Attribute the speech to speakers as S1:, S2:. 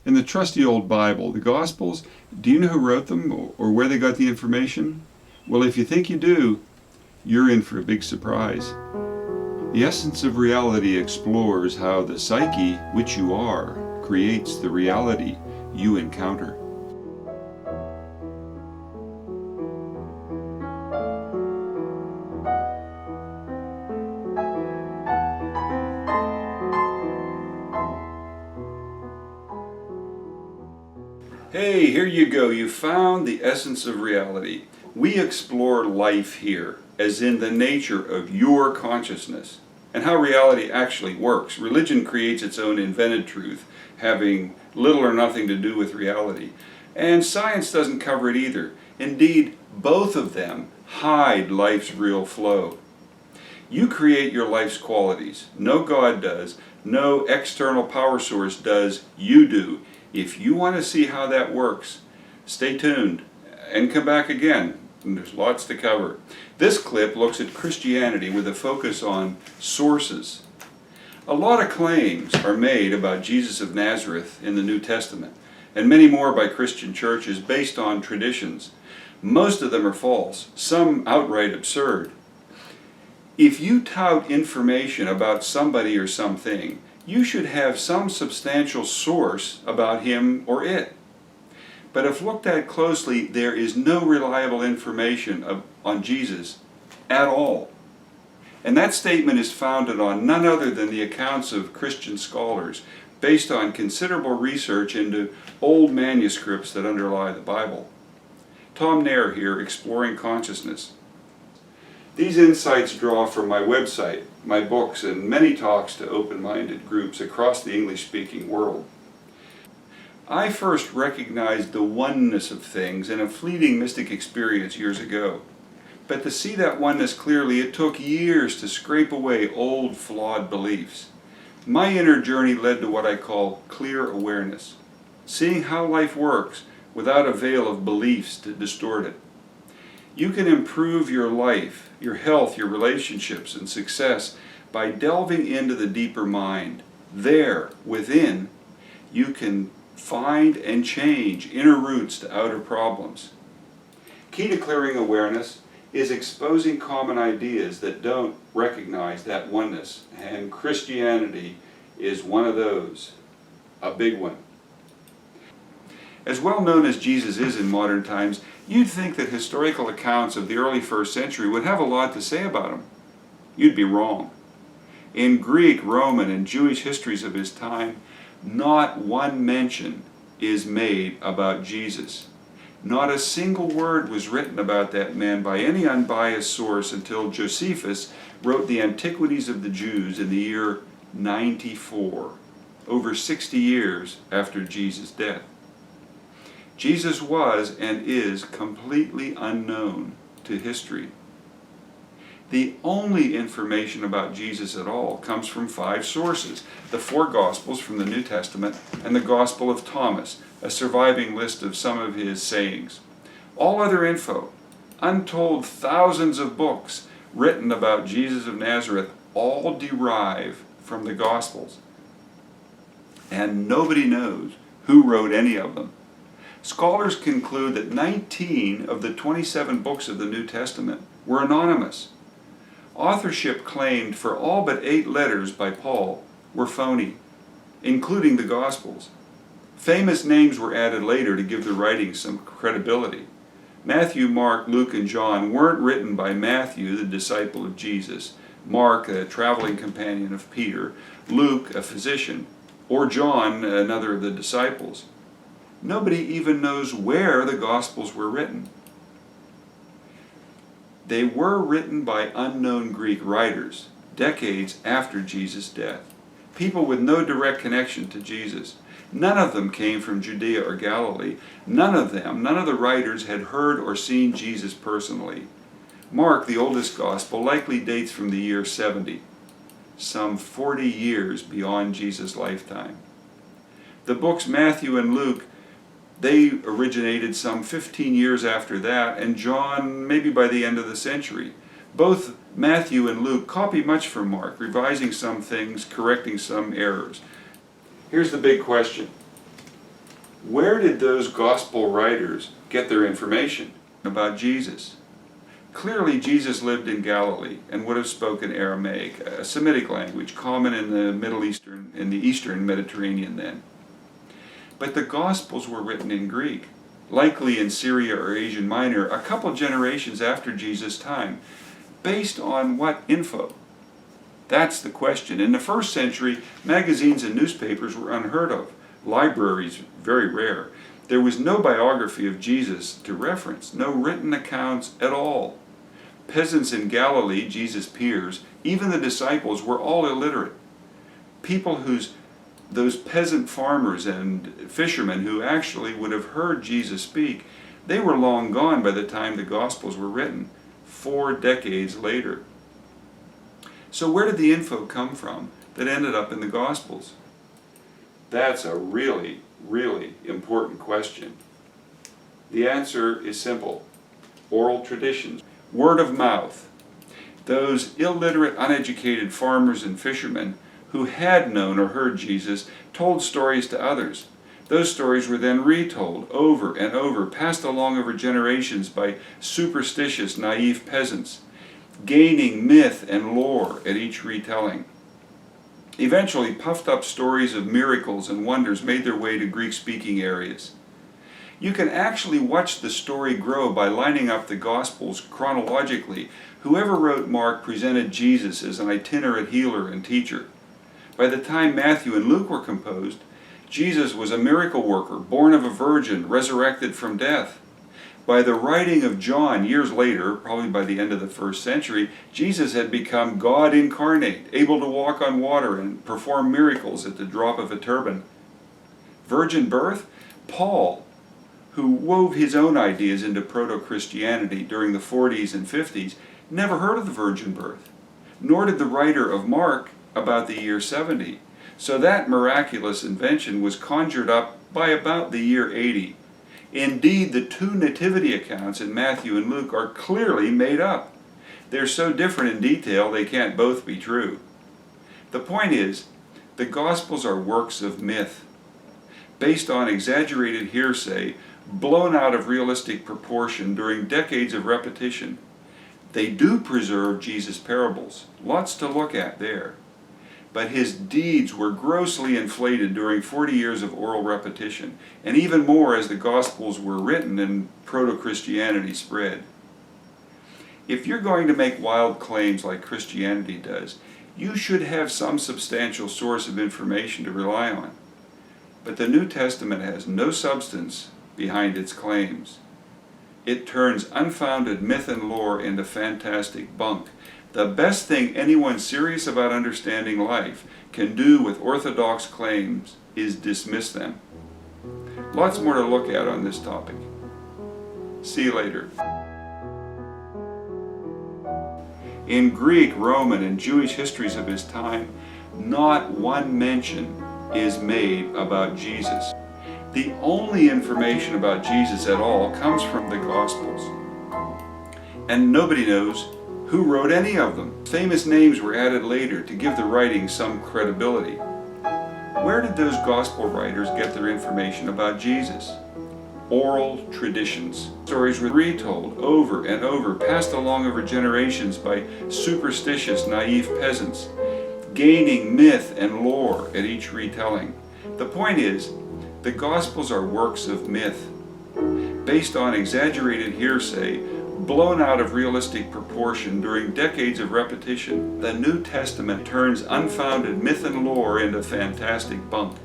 S1: In the trusty old Bible, the Gospels, do you know who wrote them or where they got the information? Well, if you think you do, you're in for a big surprise. The Essence of Reality explores how the psyche, which you are, creates the reality you encounter. Hey, here you go. You found the essence of reality. We explore life here, as in the nature of your consciousness, and how reality actually works. Religion creates its own invented truth, having little or nothing to do with reality. And science doesn't cover it either. Indeed, both of them hide life's real flow. You create your life's qualities. No God does. No external power source does. You do. If you want to see how that works, stay tuned and come back again. There's lots to cover. This clip looks at Christianity with a focus on sources. A lot of claims are made about Jesus of Nazareth in the New Testament, and many more by Christian churches based on traditions. Most of them are false, some outright absurd. If you tout information about somebody or something, you should have some substantial source about him or it. But if looked at closely, there is no reliable information on Jesus at all. And that statement is founded on none other than the accounts of Christian scholars, based on considerable research into old manuscripts that underlie the Bible. Tom Nehrer here, Exploring Consciousness. These insights draw from my website, my books, and many talks to open-minded groups across the English-speaking world. I first recognized the oneness of things in a fleeting mystic experience years ago. But to see that oneness clearly, it took years to scrape away old, flawed beliefs. My inner journey led to what I call clear awareness, seeing how life works without a veil of beliefs to distort it. You can improve your life, your health, your relationships, and success by delving into the deeper mind. There, within, you can find and change inner roots to outer problems. Key to clearing awareness is exposing common ideas that don't recognize that oneness, and Christianity is one of those, a big one. As well known as Jesus is in modern times, you'd think that historical accounts of the early 1st century would have a lot to say about him. You'd be wrong. In Greek, Roman, and Jewish histories of his time, not one mention is made about Jesus. Not a single word was written about that man by any unbiased source until Josephus wrote the Antiquities of the Jews in the year 94, over 60 years after Jesus' death. Jesus was and is completely unknown to history. The only information about Jesus at all comes from 5 sources: the 4 Gospels from the New Testament and the Gospel of Thomas, a surviving list of some of his sayings. All other info, untold thousands of books written about Jesus of Nazareth, all derive from the Gospels. And nobody knows who wrote any of them. Scholars conclude that 19 of the 27 books of the New Testament were anonymous. Authorship claimed for all but 8 letters by Paul were phony, including the Gospels. Famous names were added later to give the writings some credibility. Matthew, Mark, Luke, and John weren't written by Matthew, the disciple of Jesus, Mark, a traveling companion of Peter, Luke, a physician, or John, another of the disciples. Nobody even knows where the Gospels were written. They were written by unknown Greek writers, decades after Jesus' death. People with no direct connection to Jesus. None of them came from Judea or Galilee. None of the writers had heard or seen Jesus personally. Mark, the oldest Gospel, likely dates from the year 70, some 40 years beyond Jesus' lifetime. The books Matthew and Luke, they originated some 15 years after that, and John maybe by the end of the century. Both Matthew and Luke copy much from Mark, revising some things, correcting some errors. Here's the big question. Where did those gospel writers get their information about Jesus? Clearly, Jesus lived in Galilee and would have spoken Aramaic, a Semitic language common in the Eastern Mediterranean then. But the Gospels were written in Greek, likely in Syria or Asia Minor, a couple generations after Jesus' time. Based on what info? That's the question. In the first century, magazines and newspapers were unheard of. Libraries, very rare. There was no biography of Jesus to reference, no written accounts at all. Peasants in Galilee, Jesus' peers, even the disciples, were all illiterate. People those peasant farmers and fishermen who actually would have heard Jesus speak, they were long gone by the time the Gospels were written, 4 decades later. So where did the info come from that ended up in the Gospels? That's a really, really important question. The answer is simple. Oral traditions. Word of mouth. Those illiterate, uneducated farmers and fishermen who had known or heard Jesus told stories to others. Those stories were then retold over and over, passed along over generations by superstitious, naive peasants, gaining myth and lore at each retelling. Eventually, puffed up stories of miracles and wonders made their way to Greek-speaking areas. You can actually watch the story grow by lining up the Gospels chronologically. Whoever wrote Mark presented Jesus as an itinerant healer and teacher. By the time Matthew and Luke were composed, Jesus was a miracle worker, born of a virgin, resurrected from death. By the writing of John years later, probably by the end of the first century, Jesus had become God incarnate, able to walk on water and perform miracles at the drop of a turban. Virgin birth? Paul, who wove his own ideas into proto-Christianity during the 40s and 50s, never heard of the virgin birth, nor did the writer of Mark about the year 70. So that miraculous invention was conjured up by about the year 80. Indeed, the 2 nativity accounts in Matthew and Luke are clearly made up. They're so different in detail they can't both be true. The point is, the Gospels are works of myth, based on exaggerated hearsay, blown out of realistic proportion during decades of repetition. They do preserve Jesus' parables, lots to look at there. But his deeds were grossly inflated during 40 years of oral repetition, and even more as the Gospels were written and proto-Christianity spread. If you're going to make wild claims like Christianity does, you should have some substantial source of information to rely on. But the New Testament has no substance behind its claims. It turns unfounded myth and lore into fantastic bunk. The best thing anyone serious about understanding life can do with orthodox claims is dismiss them. Lots more to look at on this topic. See you later. In Greek, Roman, and Jewish histories of his time, not one mention is made about Jesus. The only information about Jesus at all comes from the Gospels. And nobody knows who wrote any of them. Famous names were added later to give the writing some credibility. Where did those Gospel writers get their information about Jesus? Oral traditions. Stories were retold over and over, passed along over generations by superstitious, naive peasants, gaining myth and lore at each retelling. The point is, the Gospels are works of myth, based on exaggerated hearsay, blown out of realistic proportion during decades of repetition. The New Testament turns unfounded myth and lore into fantastic bunk.